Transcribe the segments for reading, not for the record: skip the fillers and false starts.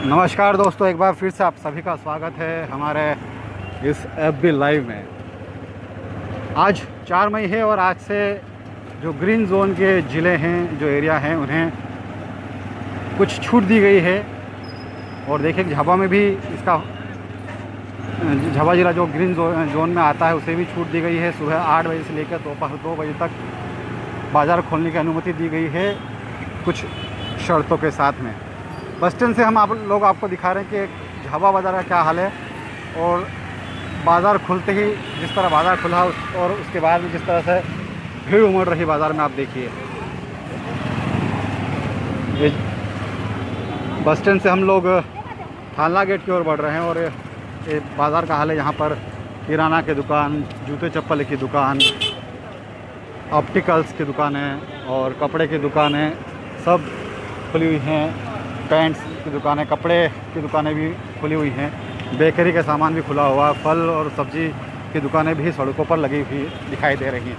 नमस्कार दोस्तों, एक बार फिर से आप सभी का स्वागत है हमारे इस FB लाइव में। आज 4 मई है और आज से जो ग्रीन जोन के ज़िले हैं, जो एरिया हैं, उन्हें कुछ छूट दी गई है। और देखिए झाबा में भी इसका झाबा ज़िला जो ग्रीन जोन में आता है उसे भी छूट दी गई है। सुबह 8 बजे से लेकर दोपहर 2 बजे तक बाज़ार खोलने की अनुमति दी गई है, कुछ शर्तों के साथ में। बस स्टैंड से हम आपको दिखा रहे हैं कि झाबा बाज़ार का क्या हाल है। और बाज़ार खुलते ही जिस तरह बाज़ार खुला और उसके बाद में जिस तरह से भीड़ उमड़ रही बाज़ार में, आप देखिए। ये बस स्टैंड से हम लोग थाना गेट की ओर बढ़ रहे हैं और ये बाज़ार का हाल है। यहाँ पर किराना की दुकान, जूते चप्पल की दुकान, ऑप्टिकल्स की दुकानें और कपड़े की दुकानें सब खुली हुई हैं। पैंट्स की दुकानें, कपड़े की दुकानें भी खुली हुई हैं। बेकरी का सामान भी खुला हुआ, फल और सब्ज़ी की दुकानें भी सड़कों पर लगी हुई दिखाई दे रही हैं।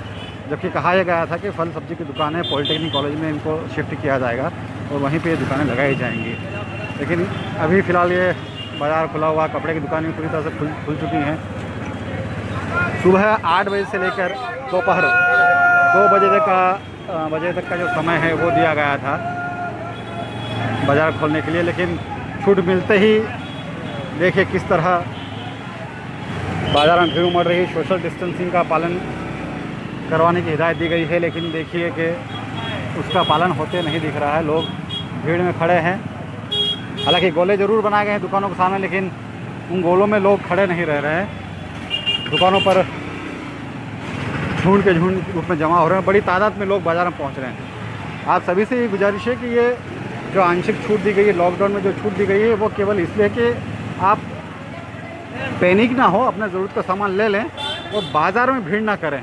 जबकि कहा यह गया था कि फल सब्ज़ी की दुकानें पॉलिटेक्निक कॉलेज में इनको शिफ्ट किया जाएगा और वहीं पे ये दुकानें लगाई जाएंगी। लेकिन अभी फ़िलहाल ये बाज़ार खुला हुआ, कपड़े की दुकानें पूरी तरह से खुल चुकी हैं। सुबह 8 बजे से लेकर दोपहर 2 बजे तक का जो समय है वो दिया गया था बाज़ार खोलने के लिए। लेकिन छूट मिलते ही देखिए किस तरह बाज़ार में भीड़ उमड़ रही। सोशल डिस्टेंसिंग का पालन करवाने की हिदायत दी गई है, लेकिन देखिए कि उसका पालन होते नहीं दिख रहा है। लोग भीड़ में खड़े हैं। हालांकि गोले ज़रूर बनाए गए हैं दुकानों के सामने, लेकिन उन गोलों में लोग खड़े नहीं रह रहे हैं। दुकानों पर झुंड के रूप में जमा हो रहे हैं। बड़ी तादाद में लोग बाज़ार में पहुंच रहे हैं। आप सभी से ये गुजारिश है कि ये जो आंशिक छूट दी गई है, लॉकडाउन में जो छूट दी गई है, वो केवल इसलिए कि आप पैनिक ना हो, अपना ज़रूरत का सामान ले लें और बाज़ार में भीड़ ना करें।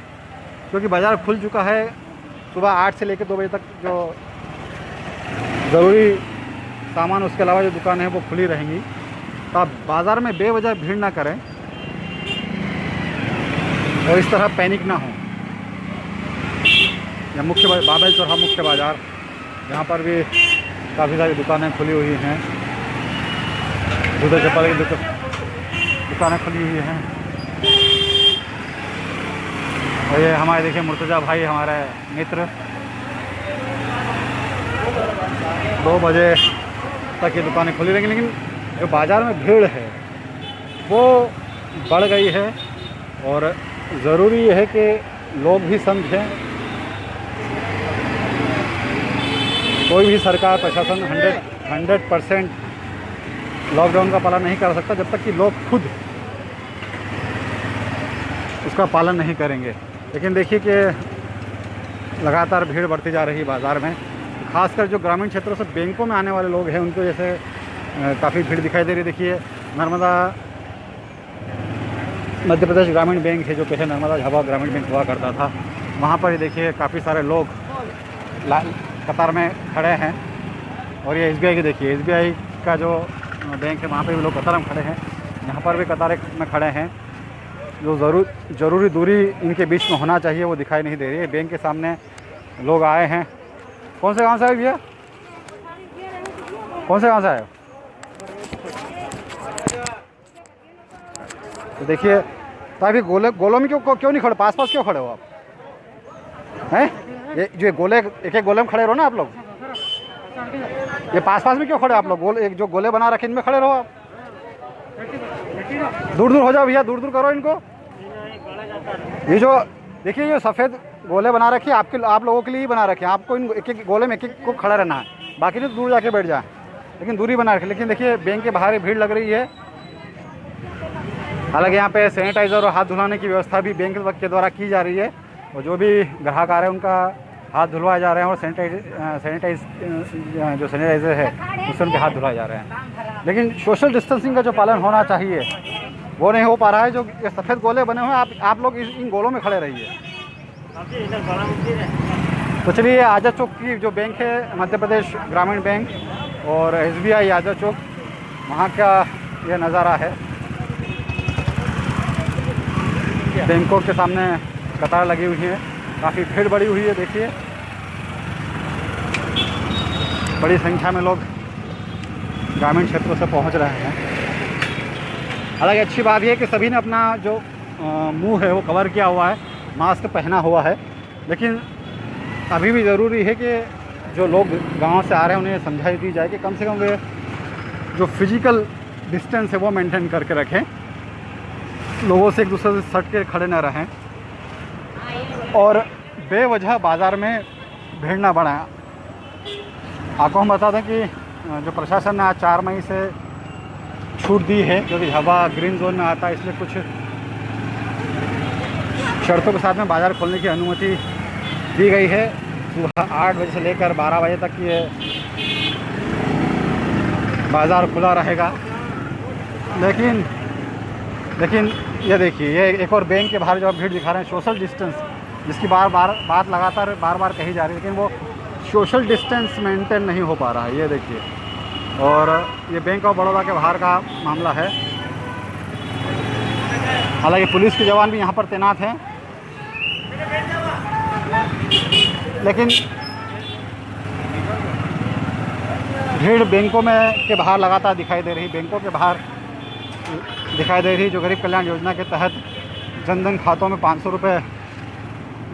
क्योंकि बाज़ार खुल चुका है। सुबह 8 से लेकर 2 बजे तक जो ज़रूरी सामान, उसके अलावा जो दुकानें हैं वो खुली रहेंगी। तो आप बाज़ार में बेवजह भीड़ ना करें और इस तरह पैनिक ना हो। या मुख्य बाबेल चौराहा मुख्य बाज़ार, यहाँ पर भी काफ़ी सारी दुकानें खुली हुई हैं। जूते चप्पल की दुकानें खुली हुई हैं। और ये हमारे देखिए मुर्तज़ा भाई, हमारे मित्र, 2 बजे तक ये दुकानें खुली रहेंगी। लेकिन जो बाज़ार में भीड़ है वो बढ़ गई है और ज़रूरी है कि लोग भी समझें। कोई भी सरकार, प्रशासन 100% लॉकडाउन का पालन नहीं कर सकता जब तक कि लोग खुद उसका पालन नहीं करेंगे। लेकिन देखिए कि लगातार भीड़ बढ़ती जा रही है बाज़ार में। खासकर जो ग्रामीण क्षेत्रों से बैंकों में आने वाले लोग हैं, उनको जैसे काफ़ी भीड़ दिखाई दे रही है। देखिए नर्मदा मध्य प्रदेश ग्रामीण बैंक है, जो पहले नर्मदा झाबा ग्रामीण बैंक हुआ करता था, वहाँ पर ही देखिए काफ़ी सारे लोग कतार में खड़े हैं। और ये SBI की देखिए, SBI का जो बैंक है वहाँ पे भी लोग कतार में खड़े हैं। यहाँ पर भी कतार में खड़े हैं। जो ज़रूरी दूरी इनके बीच में होना चाहिए वो दिखाई नहीं दे रही है। बैंक के सामने लोग आए हैं। कौन से गाँव से आए भैया? कौन से गाँव से आए? तो देखिए, तो अभी गोलों में क्यों नहीं खड़े? पास क्यों खड़े हो आप हैं? ये जो गोले एक गोले में खड़े रहो ना आप लोग। ये पास में क्यों खड़े आप लोग? एक जो गोले बना रखे इनमें खड़े रहो आप। दूर हो जाओ भैया, दूर करो इनको। ये जो देखिए ये सफ़ेद गोले बना रखे आप लोगों के लिए ही बना रखे हैं। आपको इन एक गोले में एक को खड़ा रहना है, बाकी नहीं तो दूर जाके बैठ जाए, लेकिन दूरी बना रखे। लेकिन देखिए बैंक के बाहर भीड़ लग रही है। हालांकि यहाँ पे सैनिटाइज़र और हाथ धुलाने की व्यवस्था भी बैंक के द्वारा की जा रही है। और जो भी ग्राहक आ रहे हैं उनका हाथ धुलवाए जा रहे हैं और जो सैनिटाइज़र है उससे उनके हाथ धुलाए जा रहे हैं। लेकिन सोशल डिस्टेंसिंग का जो पालन होना चाहिए वो नहीं हो पा रहा है। जो ये सफ़ेद गोले बने हुए हैं, आप लोग इन गोलों में खड़े रहिए। तो चलिए, आज़ाद चौक की जो बैंक है, मध्य प्रदेश ग्रामीण बैंक और SBI आज़ाद चौक, वहाँ का यह नज़ारा है। बैंकों के सामने कतार लगी हुई है, काफ़ी भीड़ बढ़ी हुई है। देखिए बड़ी संख्या में लोग ग्रामीण क्षेत्रों से पहुंच रहे हैं। हालांकि अच्छी बात यह है कि सभी ने अपना जो मुंह है वो कवर किया हुआ है, मास्क पहना हुआ है, लेकिन अभी भी ज़रूरी है कि जो लोग गांव से आ रहे हैं उन्हें समझाई दी जाए कि कम से कम वे जो फिजिकल डिस्टेंस है वो मेंटेन करके रखें, लोगों से एक दूसरे से सट के खड़े न रहें और बेवजह बाज़ार में भीड़ ना बढ़ाएं। आपको हम बता दें कि जो प्रशासन ने आज 4 मई से छूट दी है, क्योंकि झाबा ग्रीन जोन में आता है, इसलिए कुछ शर्तों के साथ में बाज़ार खोलने की अनुमति दी गई है। सुबह 8 बजे से लेकर 12 बजे तक ये बाज़ार खुला रहेगा। लेकिन ये देखिए, ये एक और बैंक के बाहर जो भीड़ दिखा रहे हैं, सोशल डिस्टेंस जिसकी बात लगातार बार कही जा रही है, लेकिन वो सोशल डिस्टेंस मेंटेन नहीं हो पा रहा है। ये देखिए, और ये बैंक ऑफ बड़ौदा के बाहर का मामला है। हालांकि पुलिस के जवान भी यहाँ पर तैनात हैं, लेकिन भीड़ बैंकों में के बाहर लगातार दिखाई दे रही। बैंकों के बाहर दिखाई दे रही जो गरीब कल्याण योजना के तहत जनधन खातों में 500 रुपये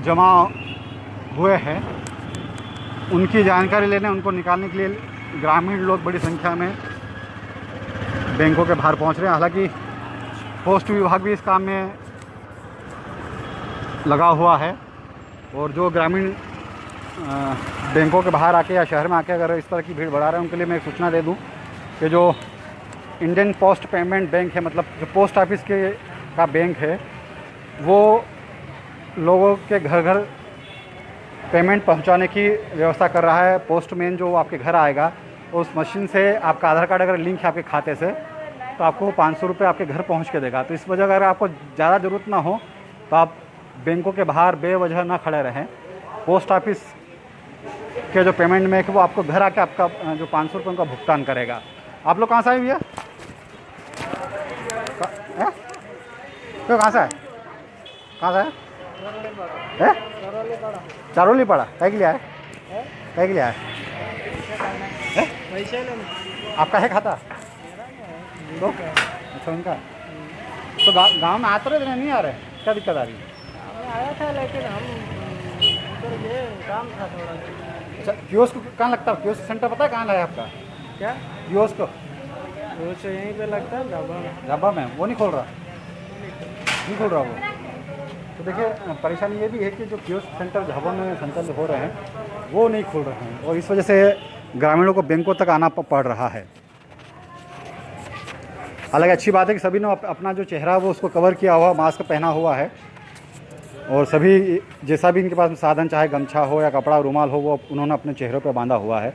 जमा हुए हैं, उनकी जानकारी लेने, उनको निकालने के लिए ग्रामीण लोग बड़ी संख्या में बैंकों के बाहर पहुंच रहे हैं। हालांकि पोस्ट विभाग भी इस काम में लगा हुआ है, और जो ग्रामीण बैंकों के बाहर आके या शहर में आके अगर इस तरह की भीड़ बढ़ा रहे हैं, उनके लिए मैं एक सूचना दे दूं कि जो इंडियन पोस्ट पेमेंट बैंक है, मतलब जो पोस्ट ऑफिस का बैंक है, वो लोगों के घर घर पेमेंट पहुंचाने की व्यवस्था कर रहा है। पोस्टमैन जो आपके घर आएगा, उस मशीन से आपका आधार कार्ड अगर लिंक है आपके खाते से, तो आपको 500 रुपये आपके घर पहुंच के देगा। तो इस वजह अगर आपको ज़्यादा ज़रूरत ना हो तो आप बैंकों के बाहर बेवजह ना खड़े रहें। पोस्ट ऑफिस के जो पेमेंट में वो आपको घर आके आपका जो 500 रुपये का भुगतान करेगा। आप लोग कहाँ से आए भैया? तो कहाँ से आए? कहाँ से आए? चारोली पड़ा। क्या के लिए आए? क्या के लिए आए? आपका है खाता? तो अच्छा, उनका। तो गांव में आते रहे नहीं आ रहे? क्या दिक्कत आ रही है? आया था, लेकिन हम ये काम था थोड़ा। अच्छा, कियोस्क कहाँ लगता है? कियोस्क सेंटर पता है कहाँ है आपका? क्या कियोस्क? वो से यहीं पे लगता है, ढाबा में। ढाबा में वो नहीं खोल रहा? नहीं खोल रहा वो। तो देखिए, परेशानी ये भी है कि जो कियोस्क सेंटर ढाबों में संचालित हो रहे हैं वो नहीं खुल रहे हैं, और इस वजह से ग्रामीणों को बैंकों तक आना पड़ रहा है। हालांकि अच्छी बात है कि सभी ने अपना जो चेहरा वो उसको कवर किया हुआ, मास्क पहना हुआ है, और सभी जैसा भी इनके पास साधन, चाहे गमछा हो या कपड़ा रुमाल हो, वो उन्होंने अपने चेहरों पे बांधा हुआ है।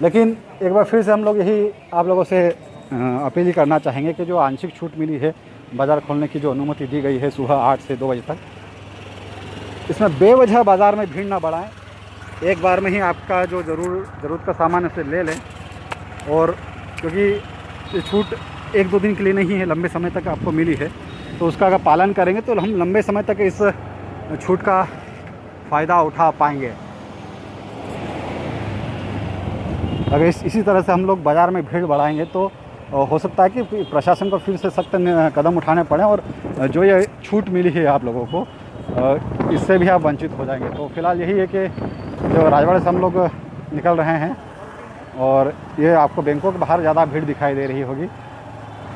लेकिन एक बार फिर से हम लोग यही आप लोगों से अपील करना चाहेंगे कि जो आंशिक छूट मिली है, बाज़ार खोलने की जो अनुमति दी गई है सुबह 8 से 2 बजे तक, इसमें बेवजह बाज़ार में भीड़ ना बढ़ाएं। एक बार में ही आपका जो ज़रूरत का सामान है उसे ले लें, और क्योंकि ये छूट 1-2 दिन के लिए नहीं है, लंबे समय तक आपको मिली है, तो उसका अगर पालन करेंगे तो हम लंबे समय तक इस छूट का फ़ायदा उठा पाएंगे। अगर इसी तरह से हम लोग बाज़ार में भीड़ बढ़ाएंगे तो हो सकता है कि प्रशासन को फिर से सख्त कदम उठाने पड़े, और जो ये छूट मिली है आप लोगों को, इससे भी आप वंचित हो जाएंगे। तो फिलहाल यही है कि जो राजवाड़े से हम लोग निकल रहे हैं, और ये आपको बैंकों के बाहर ज़्यादा भीड़ दिखाई दे रही होगी।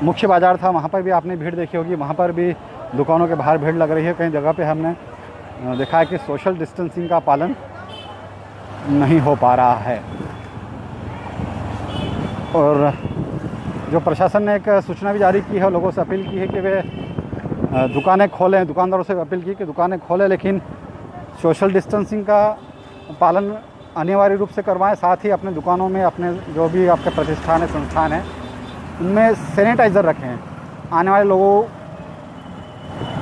मुख्य बाज़ार था, वहाँ पर भी आपने भीड़ देखी होगी, वहाँ पर भी दुकानों के बाहर भीड़ लग रही है। कई जगह पे हमने देखा है कि सोशल डिस्टेंसिंग का पालन नहीं हो पा रहा है। और जो प्रशासन ने एक सूचना भी जारी की है, लोगों से अपील की है कि वे दुकानें खोलें, दुकानदारों से अपील की कि दुकानें खोलें, लेकिन सोशल डिस्टेंसिंग का पालन अनिवार्य रूप से करवाएं। साथ ही अपने दुकानों में, अपने जो भी आपके प्रतिष्ठान है, संस्थान है, उनमें सैनिटाइज़र रखें। आने वाले लोगों,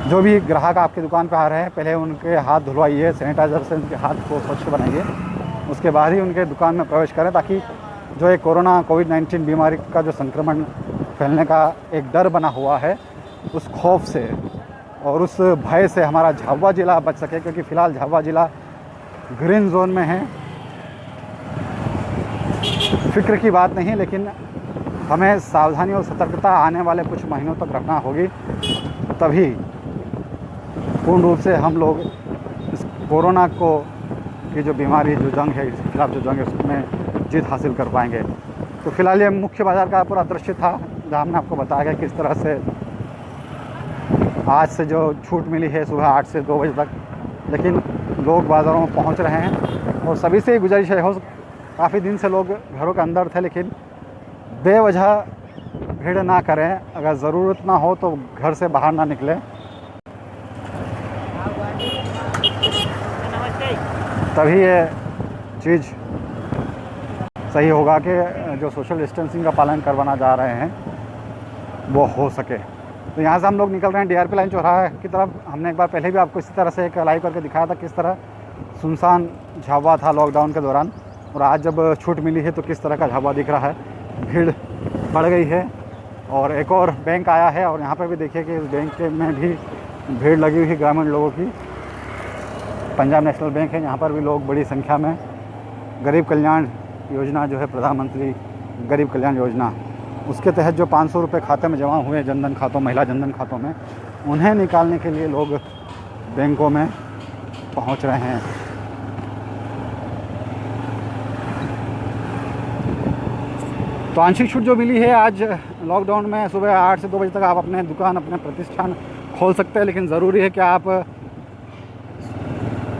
जो भी ग्राहक आपकी दुकान पर आ रहे हैं, पहले उनके हाथ धुलवाइए, सैनिटाइज़र से उनके हाथ को स्वच्छ बनाइए, उसके बाद ही उनके दुकान में प्रवेश करें, ताकि जो एक कोविड-19 बीमारी का जो संक्रमण फैलने का एक डर बना हुआ है, उस खौफ से और उस भय से हमारा झाबुआ ज़िला बच सके। क्योंकि फ़िलहाल झाबुआ ज़िला ग्रीन जोन में है, फ़िक्र की बात नहीं, लेकिन हमें सावधानी और सतर्कता आने वाले कुछ महीनों तक रखना होगी, तभी पूर्ण रूप से हम लोग इस कोरोना को की जो बीमारी, जो जंग है, इसके खिलाफ जो जंग है, उसमें जीत हासिल कर पाएंगे। तो फिलहाल ये मुख्य बाज़ार का पूरा दृश्य था, जहाँ हमने आपको बताया गया किस तरह से आज से जो छूट मिली है सुबह 8 से 2 बजे तक, लेकिन लोग बाज़ारों में पहुँच रहे हैं। और सभी से गुजारिश है, काफ़ी दिन से लोग घरों के अंदर थे, लेकिन बेवजह भीड़ ना करें। अगर ज़रूरत ना हो तो घर से बाहर ना निकलें, तभी ये चीज़ सही होगा कि जो सोशल डिस्टेंसिंग का पालन करवाना जा रहे हैं वो हो सके। तो यहाँ से हम लोग निकल रहे हैं DRP लाइन चौराहा की तरफ। हमने एक बार पहले भी आपको इसी तरह से एक लाइव करके दिखाया था किस तरह सुनसान झावा था लॉकडाउन के दौरान, और आज जब छूट मिली है तो किस तरह का झावा दिख रहा है। भीड़ बढ़ गई है। और एक और बैंक आया है, और यहाँ पे भी देखिए कि इस बैंक में भी भीड़ लगी हुई है ग्रामीण लोगों की। पंजाब नेशनल बैंक है, यहाँ पर भी लोग बड़ी संख्या में गरीब कल्याण योजना जो है प्रधानमंत्री गरीब कल्याण योजना, उसके तहत जो 500 रुपये खाते में जमा हुए जनधन खातों, महिला जनधन खातों में, उन्हें निकालने के लिए लोग बैंकों में पहुंच रहे हैं। तो आंशिक छूट जो मिली है आज लॉकडाउन में, सुबह 8 से 2 बजे तक आप अपने दुकान, अपने प्रतिष्ठान खोल सकते हैं, लेकिन ज़रूरी है कि आप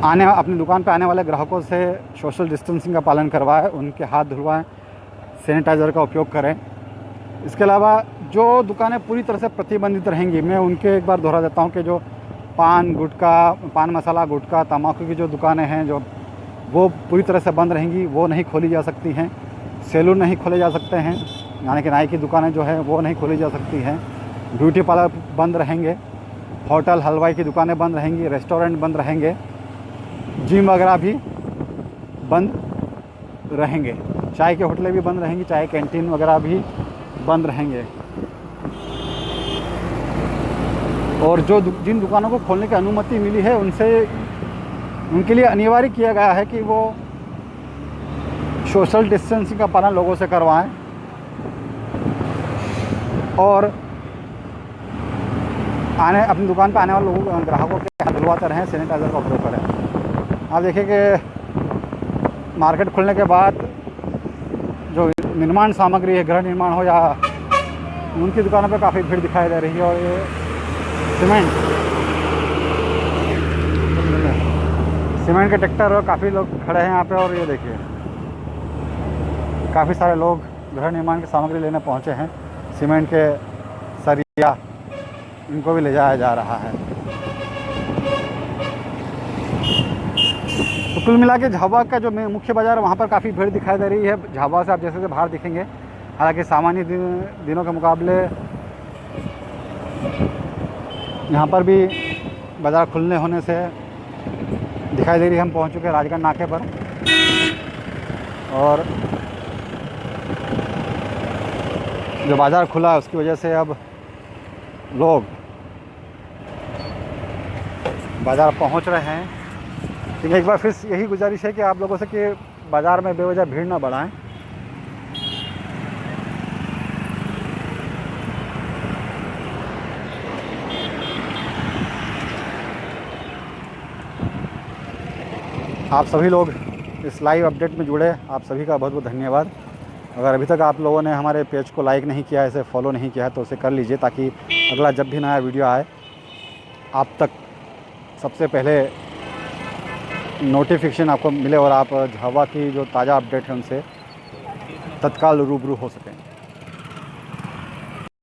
अपनी दुकान पे आने वाले ग्राहकों से सोशल डिस्टेंसिंग का पालन करवाएं, उनके हाथ धुलवाएं, सैनिटाइज़र का उपयोग करें। इसके अलावा जो दुकानें पूरी तरह से प्रतिबंधित रहेंगी, मैं उनके एक बार दोहरा देता हूं कि जो पान मसाला, गुटखा, तम्बाकू की जो दुकानें हैं, जो वो पूरी तरह से बंद रहेंगी, वो नहीं खोली जा सकती हैं। सैलून नहीं खोले जा सकते हैं, यानी कि नाई की दुकानें जो है वो नहीं खोली जा सकती हैं। ब्यूटी पार्लर बंद रहेंगे, होटल हलवाई की दुकानें बंद रहेंगी, रेस्टोरेंट बंद रहेंगे, जिम वगैरह भी बंद रहेंगे, चाय के होटलें भी बंद रहेंगी, चाय कैंटीन वगैरह भी बंद रहेंगे। और जिन दुकानों को खोलने की अनुमति मिली है उनके लिए अनिवार्य किया गया है कि वो सोशल डिस्टेंसिंग का पालन लोगों से करवाएं और अपनी दुकान पर आने वाले लोगों ग्राहकों के हाथ धुलवाते रहें, सैनिटाइज़र का उपयोग करें। आप देखिए कि मार्केट खुलने के बाद जो निर्माण सामग्री है, गृह निर्माण हो या उनकी दुकानों पे काफ़ी भीड़ दिखाई दे रही है। और ये सीमेंट के ट्रैक्टर और काफ़ी लोग खड़े हैं यहाँ पे। और ये देखिए काफ़ी सारे लोग गृह निर्माण की सामग्री लेने पहुँचे हैं। सीमेंट के सरिया, इनको भी ले जाया जा रहा है। तो कुल मिला के झाबुआ का जो मुख्य बाज़ार, वहाँ पर काफ़ी भीड़ दिखाई दे रही है। झाबुआ से आप जैसे बाहर दिखेंगे, हालांकि सामान्य दिनों के मुकाबले यहाँ पर भी बाज़ार खुलने होने से दिखाई दे रही है। हम पहुँच चुके हैं राजगढ़ नाके पर, और जो बाज़ार खुला है उसकी वजह से अब लोग बाज़ार पहुँच रहे हैं। लेकिन एक बार फिर यही गुजारिश है कि आप लोगों से कि बाज़ार में बेवजह भीड़ ना बढ़ाएं। आप सभी लोग इस लाइव अपडेट में जुड़े, आप सभी का बहुत बहुत धन्यवाद। अगर अभी तक आप लोगों ने हमारे पेज को लाइक नहीं किया है, इसे फॉलो नहीं किया है, तो उसे कर लीजिए, ताकि अगला जब भी नया वीडियो आए आप तक सबसे पहले नोटिफिकेशन आपको मिले और आप झाबुआ की जो ताज़ा अपडेट है उनसे तत्काल रूबरू हो सकें।